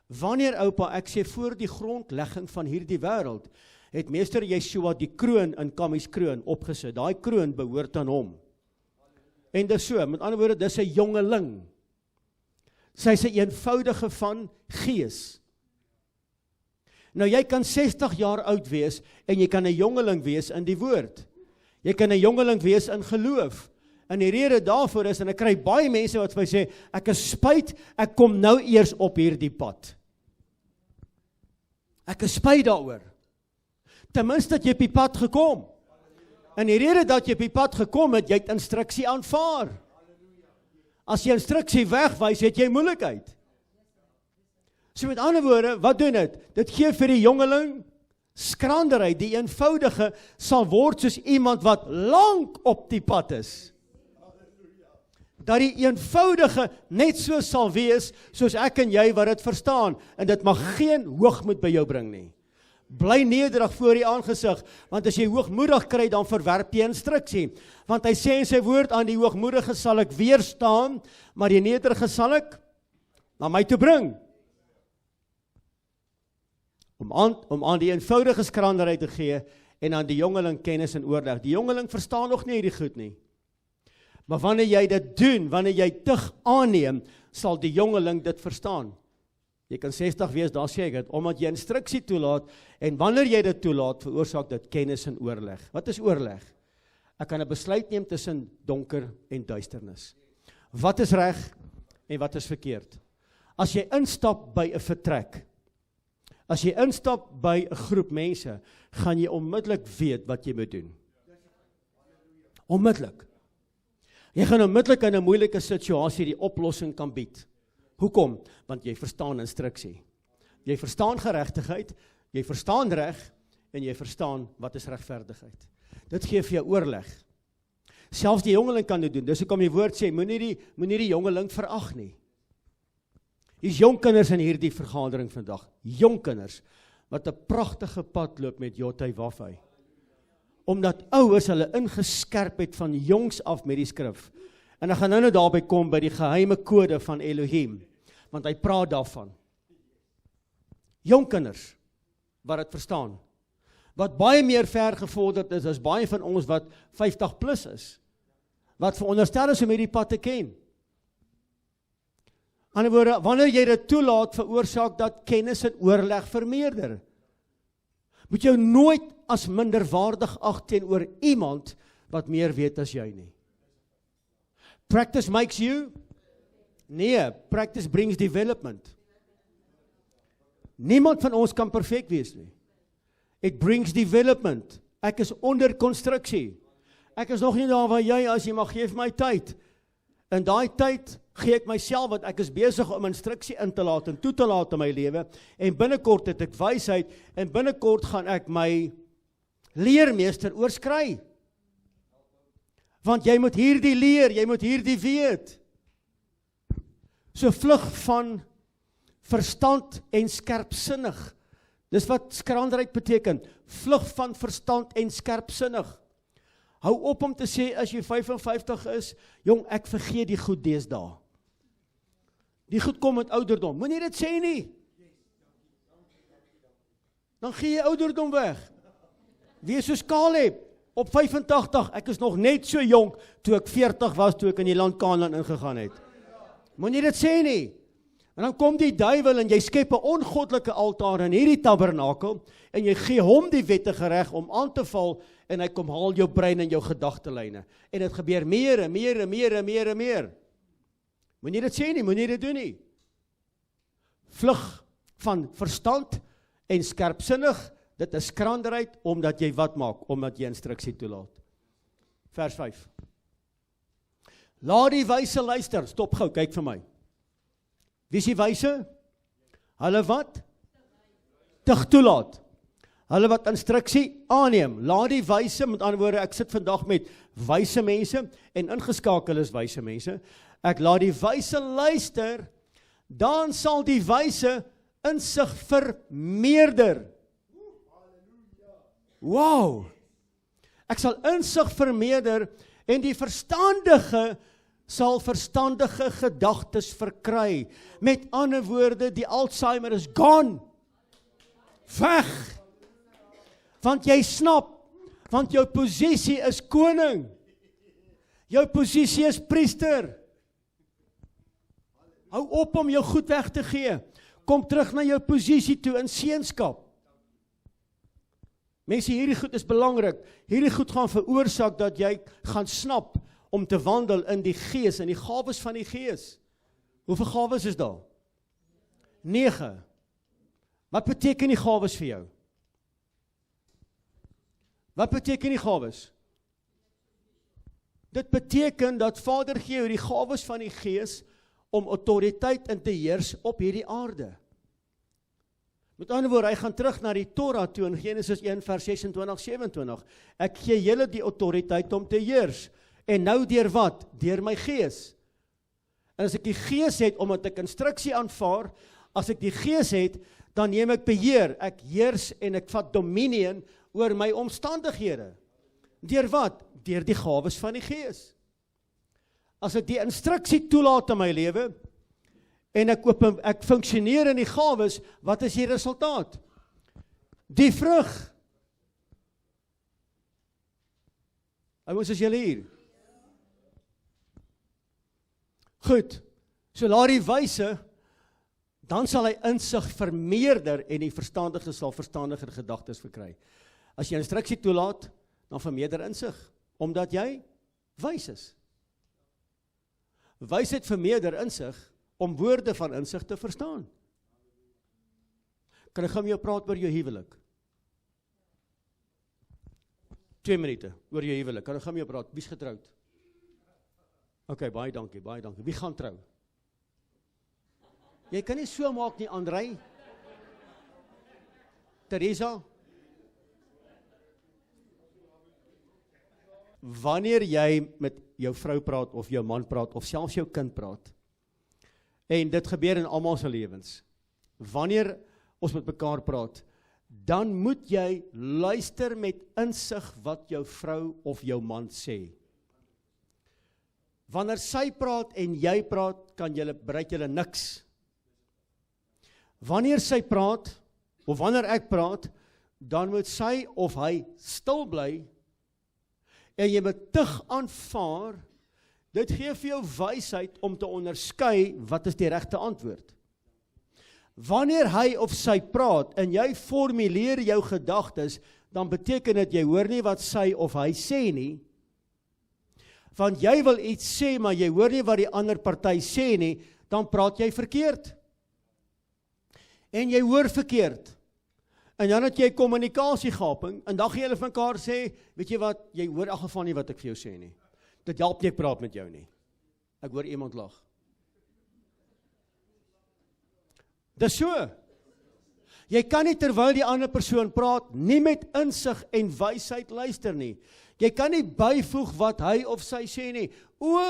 A: Wanneer oupa, ek sê voor die grondlegging van hierdie wêreld, het meester Yeshua die kroon in Kammies kroon opgesit. Daai kroon behoort aan hom. En dis so, met ander woorde, dis 'n jongeling. Sy is 'n eenvoudige van gees. Nou jy kan 60 jaar oud wees en jy kan 'n jongeling wees in die woord. Jy kan 'n jongeling wees in geloof. En die rede daarvoor is, en ek kry baie mense wat vir my sê, ek is spyt, ek kom nou eers op hierdie pad. Ek is spyt daaroor. Ten minste dat jy op die pad gekom. En die rede dat jy op die pad gekom het, jy het instruksie aanvaar. As jy instruksie wegwys, het jy moeilikheid. So met ander woorde, wat doen dit? Dit gee vir die jongeling skranderheid. Die eenvoudige sal word soos iemand wat lank op die pad is. Dat die eenvoudige net so sal wees, soos ek en jy wat dit verstaan, en dit mag geen hoogmoed by jou bring nie. Bly nederig voor die aangesig, want as jy hoogmoedig kry, dan verwerp jy instruksie. Want hy sê in sy woord, aan die hoogmoedige sal ek weerstaan, maar die nederige sal ek na my toe bring. Om aan die eenvoudige skranderheid te gee, en aan die jongeling kennis en oorleg. Die jongeling verstaan nog nie hierdie goed nie. Maar wanneer jy dit doen, wanneer jy tug aanneem, sal die jongeling dit verstaan. Jy kan 60 wees, daar sê ek het, omdat jy instruksie toelaat, en wanneer jy dit toelaat, veroorsaak dit kennis en oorleg. Wat is oorleg? Ek kan 'n besluit neem tussen donker en duisternis. Wat is reg en wat is verkeerd? As jy instap by 'n vertrek, as jy instap by 'n groep mense, gaan jy onmiddellik weet wat jy moet doen. Onmiddellik. Jy gaan onmiddellik in 'n moeilike situasie die oplossing kan bied. Hoekom? Want jy verstaan instruksie. Jy verstaan geregtigheid, jy verstaan reg, en jy verstaan wat is regverdigheid. Dit gee vir jou oorleg. Selfs die jongeling kan dit doen. Dis hoekom die woord sê, moenie die jongeling verag nie. Hier's jong kinders in hierdie vergadering vandag. Jong kinders wat 'n pragtige pad loop met Jotai Wafai. Omdat ouers hulle ingeskerp het van jongs af met die skrif. En ek gaan nou daarby kom by die geheime kode van Elohim, want hy praat daarvan. Jong kinders wat dit verstaan, wat baie meer ver gevorderd is as baie van ons wat 50 plus is, wat veronderstel is om hierdie pad te ken. Aan die woorde, wanneer jy dit toelaat, veroorsaak dat kennis en oorleg vermeerder. Moet jou nooit as minderwaardig ag teenoor iemand wat meer weet as jy nie. Practice makes you? Nee, practice brings development. Niemand van ons kan perfek wees nie. It brings development. Ek is onder konstruksie. Ek is nog nie daar waar jy is, jy mag gee vir my tyd. In daai tyd gee ek myself, want ek is besig om instruksie in te laat en toe te laat in my lewe, en binnekort het ek wysheid, en binnekort gaan ek my leermeester oorskry. Want jy moet hierdie leer, jy moet hierdie weet. So vlug van verstand en skerpsinnig. Dis wat skranderheid beteken. Vlug van verstand en skerpsinnig. Hou op om te sê, as jy 55 is, jong, ek vergeet die goed deesdae. Die goed kom met ouderdom. Moenie dit sê nie. Dan gee jy ouderdom weg. Wees soos Caleb, op 85, ek is nog net so jonk, toe ek 40 was, toe ek in die land Kanaan ingegaan het. Moenie dit sê nie. En dan kom die duiwel en jy skep 'n ongoddelike altaar in hierdie tabernakel, en jy gee hom die wettige reg om aan te val, en hy kom haal jou brein en jou gedagtelyne. En dit gebeur meer en meer en meer en meer en meer. Moenie dit sê nie, moenie dit doen nie. Vlug van verstand en skerpsinnig, dit is skranderheid, omdat jy wat maak, omdat jy instruksie toelaat. Vers 5. Laat die wyse luister, stop gou, kyk vir my. Wie is die wyse? Hulle wat? Tug toelaat. Hulle wat instruksie aanneem. Laat die wyse, met ander woorde, ek sit vandag met wyse mense, en ingeskakel is wyse mense. Ek laat die wyse luister, dan sal die wyse insig vermeerder. Wow! Ek sal insig vermeerder, en die verstandige sal verstandige gedagtes verkry. Met ander woorde, die Alzheimer is gone. Weg! Want jy snap, want jou posisie is koning. Jou posisie is priester. Hou op om jou goed weg te gee. Kom terug na jou posisie toe in seunskap. Mense, hierdie goed is belangrik. Hierdie goed gaan veroorsaak dat jy gaan snap om te wandel in die gees, in die gawes van die gees. Hoeveel gawes is daar? 9. Wat beteken die gawes vir jou? Wat beteken die gawes? Dit beteken dat Vader gee jou die gawes van die Gees om autoriteit in te heers op hierdie aarde. Met ander woorde, hy gaan terug na die Torah toe in Genesis 1 vers 26-27. Ek gee julle die autoriteit om te heers. En nou deur wat? Deur my Gees. En as ek die Gees het, omdat ek instruksie aanvaar, as ek die Gees het, dan neem ek beheer, ek heers en ek vat dominion oor my omstandighede. Deur wat? Deur die gawes van die Gees. As ek die instruksie toelaat in my lewe, en ek funksioneer in die gawes, wat is die resultaat? Die vrug. Ouens, is julle hier? Goed, so laat die wyse, dan sal hy insig vermeerder en die verstandige sal verstandiger gedagtes verkry. As jy instruksie toelaat, dan vermeerder insig, omdat jy wys is. Wysheid vermeerder insig, om woorde van insig te verstaan. Kan ek gaan met jou praat oor jou huwelik? 2 minute, oor jou huwelik. Kan ek gaan met jou praat? Wie is getroud? Ok, baie dankie. Wie gaan trou? Jy kan nie so maak nie, Andrei. Teresa? Wanneer jy met jou vrou praat, of jou man praat, of selfs jou kind praat, en dit gebeur in almal se lewens, wanneer ons met mekaar praat, dan moet jy luister met insig wat jou vrou of jou man sê. Wanneer sy praat en jy praat, bereik julle niks. Wanneer sy praat, of wanneer ek praat, dan moet sy of hy stil bly, en jy moet tug aanvaar. Dit gee vir jou wysheid om te onderskei wat is die regte antwoord. Wanneer hy of sy praat en jy formuleer jou gedagtes, dan beteken dit jy hoor nie wat sy of hy sê nie. Want jy wil iets sê, maar jy hoor nie wat die ander party sê nie, dan praat jy verkeerd. En jy hoor verkeerd. En dan het jy kommunikasiegaping, en dan gaan julle van mekaar sê, weet jy wat, jy hoor in elk geval nie wat ek vir jou sê nie. Dit help nie, ek praat met jou nie. Ek hoor iemand lag. Dis so. Jy kan nie terwyl die ander persoon praat, nie met insig en wysheid luister nie. Jy kan nie byvoeg wat hy of sy sê nie. O,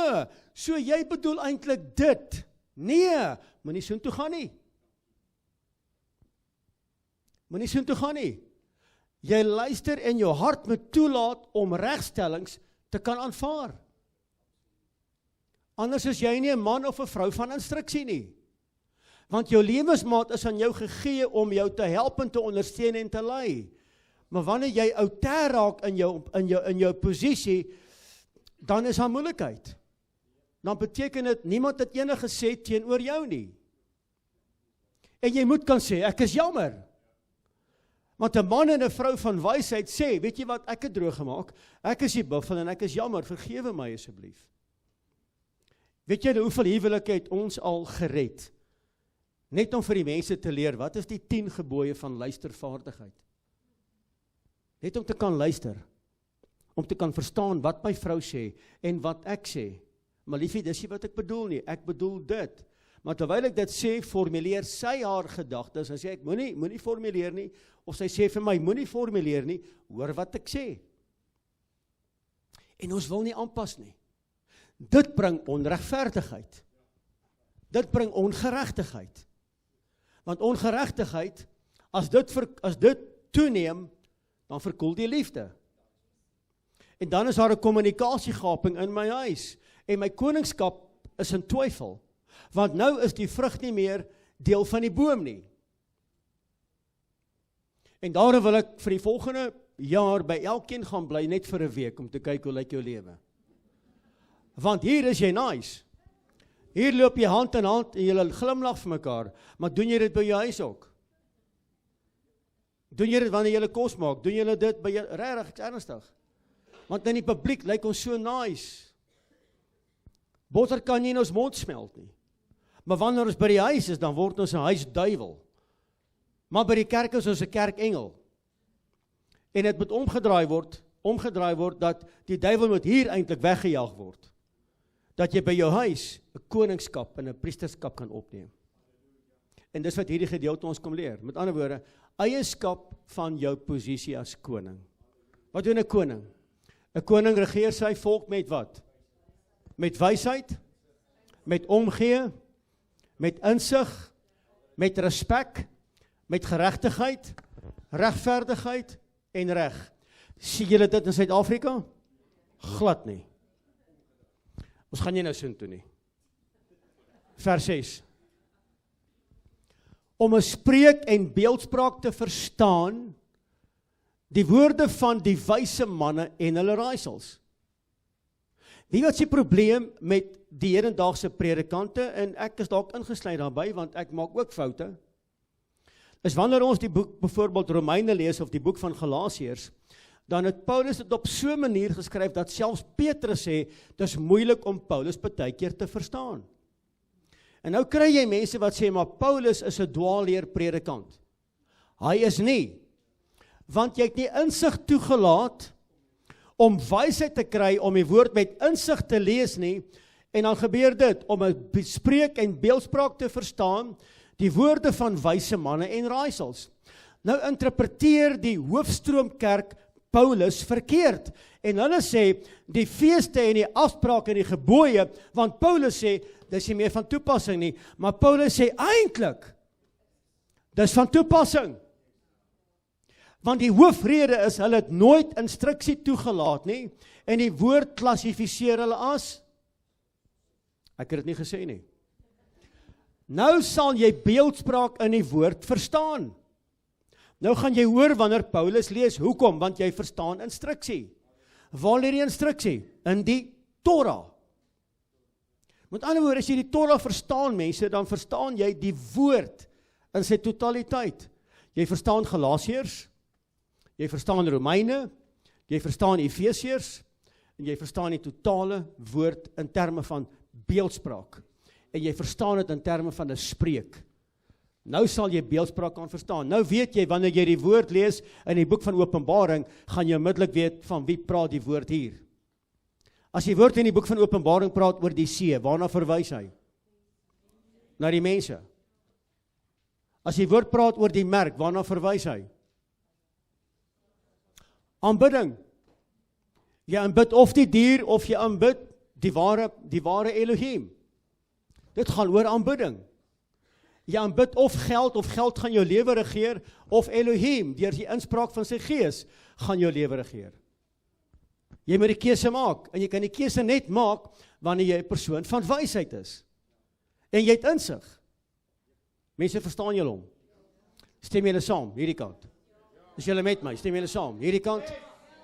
A: so jy bedoel eintlik dit. Nee, moenie soontoe gaan nie. Moenie soontoe gaan nie. Jy luister en jou hart moet toelaat om regstellings te kan aanvaar. Anders is jy nie 'n man of 'n vrou van instruksie nie. Want jou lewensmaat is aan jou gegee om jou te help en te ondersteun en te lei. Maar wanneer jy outêr raak in jou posisie, dan is daar moeilikheid. Dan beteken dit niemand het enige sê teenoor jou nie. En jy moet kan sê, ek is jammer. Want 'n man en 'n vrou van wysheid sê, weet jy wat, ek het droog gemaak, ek is die buffel en ek is jammer, vergewe my asseblief. Weet jy hoeveel huwelike het ons al gered? Net om vir die mense te leer, wat is die 10 gebooie van luistervaardigheid? Net om te kan luister, om te kan verstaan wat my vrou sê en wat ek sê. Maar liefie, dis nie wat ek bedoel nie, ek bedoel dit. Maar terwyl ek dit sê, formuleer sy haar gedagtes, en sê ek, moenie formuleer nie, of sy sê vir my, moenie formuleer nie, hoor wat ek sê. En ons wil nie aanpas nie. Dit bring onregverdigheid. Dit bring ongeregtigheid. Want ongeregtigheid, as dit toeneem, dan verkoel die liefde. En dan is daar 'n kommunikasiegaping in my huis, en my koningskap is in twyfel. Want nou is die vrug nie meer deel van die boom nie. En daarom wil ek vir die volgende jaar by elkeen gaan bly, net vir 'n week, om te kyk hoe lyk jou lewe. Want hier is jy nice. Hier loop jy hand in hand, en jy glimlag vir mekaar, maar doen jy dit by jou huis ook? Doen jy dit wanneer jy kos maak? Doen jy dit by jou, regtig, ek's ernstig. Want in die publiek lyk ons so nice. Botter kan nie in ons mond smelt nie. Maar wanneer ons by die huis is, dan word ons 'n huisduiwel. Maar by die kerk is ons 'n kerkengel. En dit moet omgedraai word, omgedraai word, dat die duiwel moet hier eintlik weggejaag word. Dat jy by jou huis 'n koningskap en 'n priesterskap kan opneem. En dis wat hierdie gedeelte ons kom leer. Met ander woorde, eienaarskap van jou posisie as koning. Wat doen 'n koning? 'n Koning regeer sy volk met wat? Met wysheid, met omgee, met insig, met respek, met geregtigheid, regverdigheid en reg. Sien julle dit in Suid-Afrika? Glad nie. Ons gaan nie nou sin toe nie. Vers 6. Om 'n spreek en beeldspraak te verstaan, die woorde van die wyse manne en hulle raaisels. Wie wat is die probleem met die hedendaagse predikante, en ek is dalk ingesluit daarbey, want ek maak ook foute, is wanneer ons die boek, byvoorbeeld Romeine lees, of die boek van Galasiërs, dan het Paulus dit op so 'n manier geskryf, dat selfs Petrus sê, dit is moeilik om Paulus partykeer te verstaan. En nou kry jy mense wat sê, maar Paulus is 'n dwaalleer predikant. Hy is nie, want jy het nie insig toegelaat, om wysheid te kry, om die woord met insig te lees nie, en dan gebeur dit, om 'n spreek en beeldspraak te verstaan, die woorde van wyse manne en raaisels. Nou interpreteer die Hoofstroomkerk Paulus verkeerd, en hulle sê, die feeste en die afsprake en die gebooie, want Paulus sê, dis nie meer van toepassing nie, maar Paulus sê eintlik, dis van toepassing. Want die hoofrede is, hulle het nooit instruksie toegelaat nie, en die woord klassifiseer hulle as, ek het dit nie gesê nie. Nou sal jy beeldspraak in die woord verstaan. Nou gaan jy hoor wanneer Paulus lees, hoekom? Want jy verstaan instruksie. Waar leer jy instruksie? In die Torah. Met ander woorde, as jy die Torah verstaan, mense, dan verstaan jy die woord in sy totaliteit. Jy verstaan Galasiërs, jy verstaan Romeine, jy verstaan Efesiërs, en jy verstaan die totale woord in terme van beeldspraak. En jy verstaan dit in terme van 'n spreek. Nou sal jy beeldspraak kan verstaan. Nou weet jy, wanneer jy die woord lees in die boek van Openbaring, gaan jy onmiddellik weet van wie praat die woord hier. As die woord in die boek van Openbaring praat oor die see, waarna verwys hy? Na die mense. As die woord praat oor die merk, waarna verwys hy? Aanbidding. Jy aanbid of die dier, of jy aanbid die ware Elohim. Dit gaan oor aanbidding. Jy aanbid of geld gaan jou lewe regeer, of Elohim, deur die inspraak van sy gees, gaan jou lewe regeer. Jy moet die keuse maak, en jy kan die keuse net maak, wanneer jy 'n persoon van wysheid is. En jy het insig. Mense, verstaan julle hom? Stem julle saam, hierdie kant. Is julle met my? Stem julle saam, hierdie kant?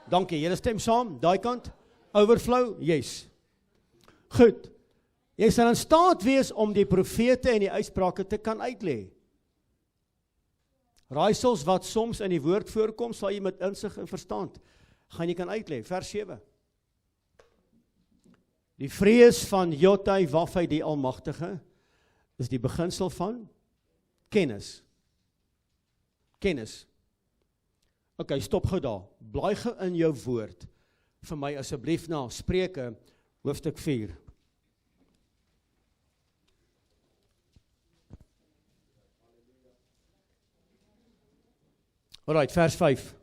A: Dankie, julle stem saam, daai kant? Overflow? Yes. Goed. Jy sal in staat wees om die profete en die uitsprake te kan uitlê. Raaisels wat soms in die woord voorkom, sal jy met insig en verstand gaan jy kan uitlê. Vers 7. Die vrees van Jotai Wafai die Almagtige is die beginsel van kennis. Kennis. Ok, stop gou daar. Blaai gou in jou woord vir my asseblief na Spreuke hoofstuk 4. Alright, vers 5.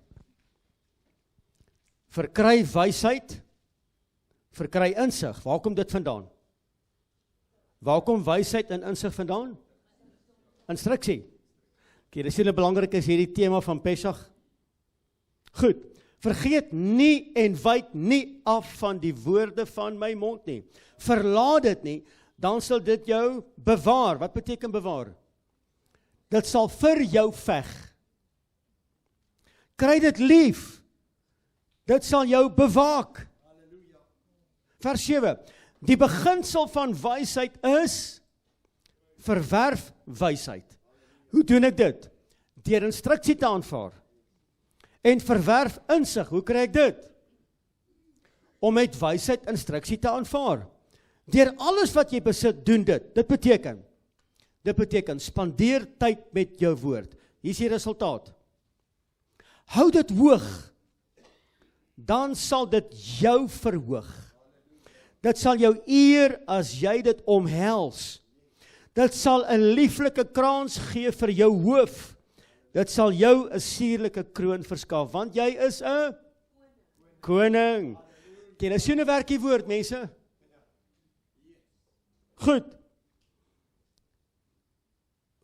A: Verkry wysheid, verkry insig. Waar kom dit vandaan? Waar kom wysheid en insig vandaan? Instruksie. Okay, dis hele belangrik is hierdie tema van Pesach. Goed, vergeet nie en wyk nie af van die woorde van my mond nie. Verlaat dit nie, dan sal dit jou bewaar. Wat beteken bewaar? Dit sal vir jou veg. Kry dit lief. Dit sal jou bewaak. Vers 7. Die beginsel van wysheid is verwerf wysheid. Hoe doen ek dit? Deur instruksie te aanvaar. En verwerf insig. Hoe kry ek dit? Om met wysheid instruksie te aanvaar. Deur alles wat jy besit, doen dit. Dit beteken spandeer tyd met jou woord. Hier is die resultaat. Hou dit hoog. dan sal dit jou verhoog. Dit sal jou eer as jy dit omhels. Dit sal 'n lieflike krans gee vir jou hoof. Dit sal jou 'n suurlike kroon verskaf, want jy is 'n koning. Ken jy so 'n werkie woord, mense? Goed.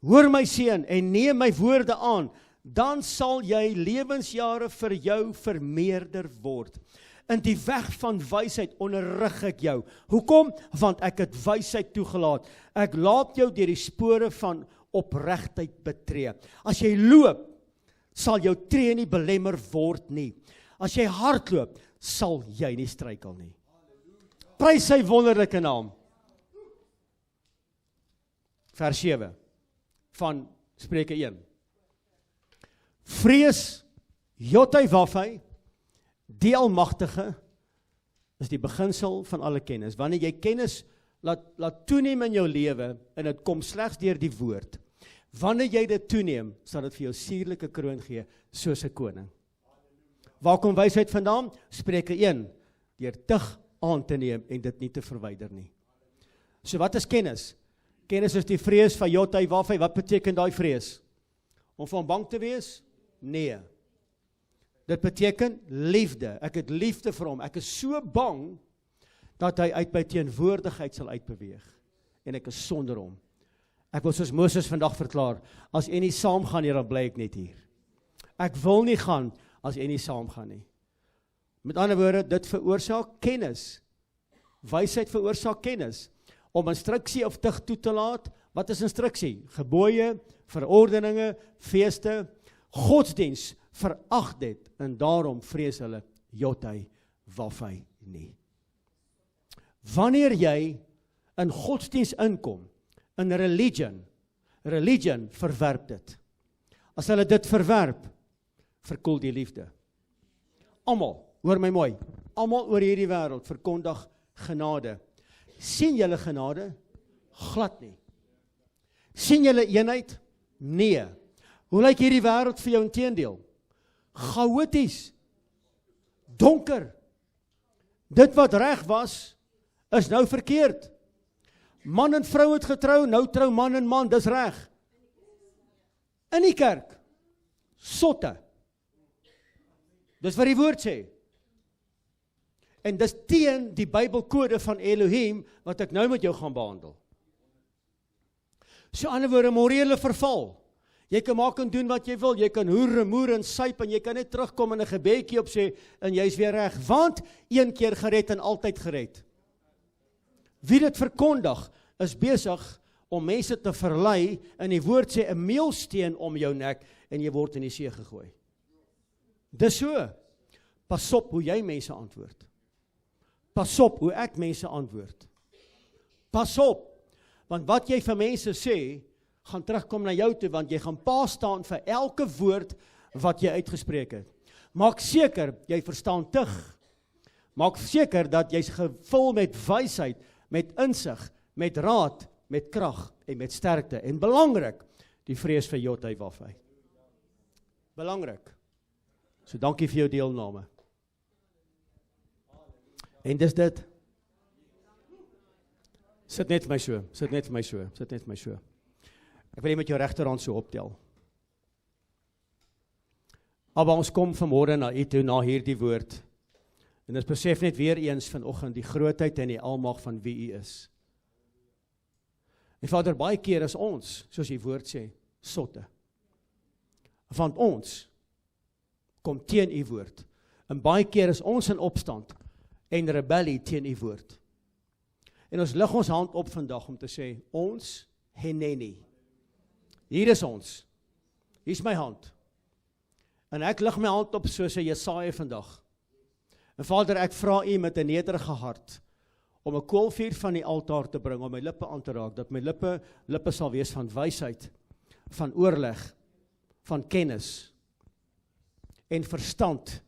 A: Hoor my seun en neem my woorde aan, dan sal jy lewensjare vir jou vermeerder word. In die weg van wysheid onderrig ek jou. Hoekom? Want ek het wysheid toegelaat. Ek laat jou deur die spore van opregtheid betree. As jy loop, sal jou tree nie belemmer word nie. As jy hardloop, sal jy nie struikel nie. Prys sy wonderlike naam. Vers 7 van Spreuke 1. Vrees Jothai-Wafai, die Almagtige, is die beginsel van alle kennis. Wanneer jy kennis laat toeneem in jou lewe, en dit kom slegs deur die woord, wanneer jy dit toeneem, sal dit vir jou suurlike kroon gee, soos 'n koning. Waar kom wysheid vandaan? Spreuke 1, deur tug aan te neem en dit nie te verwyder nie. So wat is kennis? Kennis is die vrees van Jothai-Wafai. Wat beteken daai vrees? Om van bang te wees? Nee. Dit beteken liefde. Ek het liefde vir hom. Ek is so bang dat hy uit my teenwoordigheid sal uitbeweeg. En ek is sonder hom. Ek wil soos Moses vandag verklaar, as jy nie saam gaan nie, dan bly ek net hier. Ek wil nie gaan as jy nie saam gaan nie. Met ander woorde, dit veroorsaak kennis. Wysheid veroorsaak kennis. Om instruksie of tug toe te laat, wat is instruksie? Gebooie, verordeninge, feeste, godsdiens verag dit, en daarom vrees hulle Jothai-Wafai nie. Wanneer jy in godsdiens inkom, in religion verwerp dit. As hulle dit verwerp, verkoel die liefde. Almal, hoor my mooi, almal oor hierdie wêreld verkondig genade. Sien julle genade? Glad nie. Sien julle eenheid? Nee. Hoe lyk hierdie wêreld vir jou inteendeel? Chaoties, donker. Dit wat reg was, is nou verkeerd. Man en vrou het getrou, nou trou man en man, dis reg. In die kerk, sotte. Dis wat die woord sê. En dis teen die Bybelkode van Elohim, wat ek nou met jou gaan behandel. So ander woorde, morele verval. Jy kan maak en doen wat jy wil, jy kan hoer, moer en suip, en jy kan net terugkom en 'n gebedjie opsê, en jy is weer reg, want een keer gered en altyd gered. Wie dit verkondig, is besig om mense te verlei, en die woord sê, 'n meelsteen om jou nek, en jy word in die see gegooi. Dis so, pas op hoe jy mense antwoord. Pas op hoe ek mense antwoord. Pas op, want wat jy vir mense sê, gaan terugkom na jou toe, want jy gaan pa staan vir elke woord wat jy uitgespreek het. Maak seker, jy verstaan tug. Maak seker dat jy's gevul met wysheid, met insig, met raad, met krag en met sterkte. En belangrik, die vrees vir Jothai-Wafai. Belangrik. So dankie vir jou deelname. En dis dit. Sit net vir my so, sit net vir my so, sit net vir my so. Ek wil jy met jou regterhand so optel. Abba, ons kom vanmôre na u toe, na hierdie woord. En ons besef net weer eens vanoggend die grootheid en die almag van wie u is. En Vader, baie keer is ons, soos die woord sê, sotte. Want ons kom teen u woord. En baie keer is ons in opstand en rebellie teen u woord. En ons lig ons hand op vandag om te sê, ons heneni. Hier is ons. Hier is my hand. En ek lig my hand op soos Jesaja vandag. En Vader, ek vra u met 'n nederige hart om 'n koolvuur van die altaar te bring, om my lippe aan te raak, dat my lippe sal wees van wysheid, van oorleg, van kennis en verstand.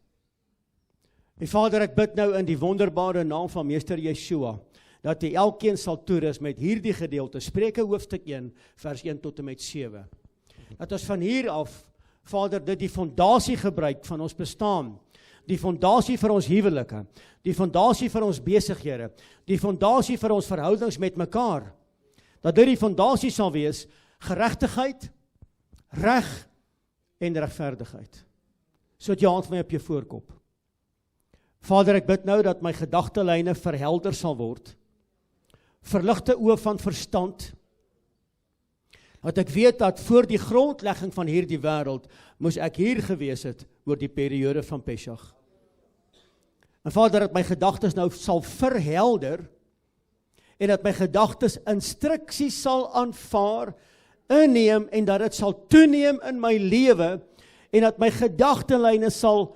A: En Vader, ek bid nou in die wonderbare naam van Meester Yeshua, dat hy elkeen sal toerus met hierdie gedeelte, Spreuke hoofstuk 1, vers 1 tot en met 7. Dat ons van hier af, Vader, dit die fondasie gebruik van ons bestaan, die fondasie vir ons huwelike, die fondasie vir ons besighede, die fondasie vir ons verhoudings met mekaar, dat dit die fondasie sal wees, geregtigheid, reg en regverdigheid. So het jy hand vir my op jou voorkop. Vader, ek bid nou dat my gedagtelyne verhelder sal word, verligte oë van verstand, dat ek weet dat voor die grondlegging van hierdie wêreld, moes ek hier gewees het, oor die periode van Pesach. En Vader, dat my gedagtes nou sal verhelder, en dat my gedagtes instruksies sal aanvaar, inneem, en dat dit sal toeneem in my lewe, en dat my gedagtelyne sal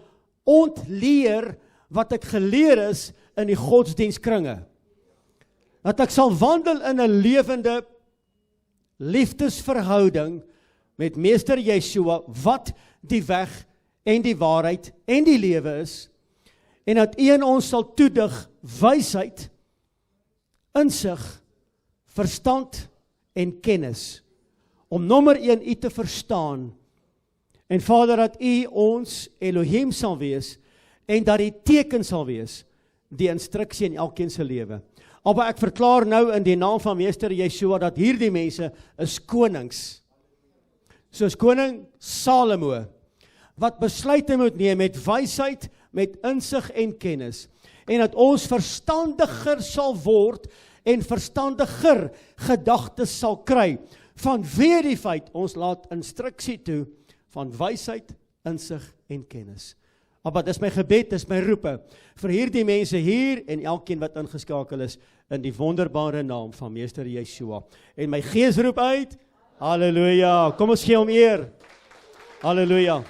A: ontleer, wat ek geleer is, in die godsdienstkringe. Dat ek sal wandel in 'n lewende liefdesverhouding met Meester Yeshua, wat die weg en die waarheid en die lewe is, en dat U in ons sal toedig wysheid, insig, verstand en kennis, om nommer 1 U te verstaan, en Vader, dat U ons Elohim sal wees, en dat die teken sal wees, die instruksie in elkeen se lewe. Maar ek verklaar nou in die naam van Meester Yeshua, dat hierdie mense is konings, soos koning Salomo, wat besluite moet neem met wysheid, met insig en kennis, en dat ons verstandiger sal word, en verstandiger gedagtes sal kry, vanweë die feit, ons laat instruksie toe, van wysheid, insig en kennis. Maar dis my gebed, dis my roepe, vir hierdie mense hier, en elkeen wat ingeskakel is, in die wonderbare naam van Meester Yeshua. En my gees roep uit, halleluja, kom ons gee hom eer, halleluja.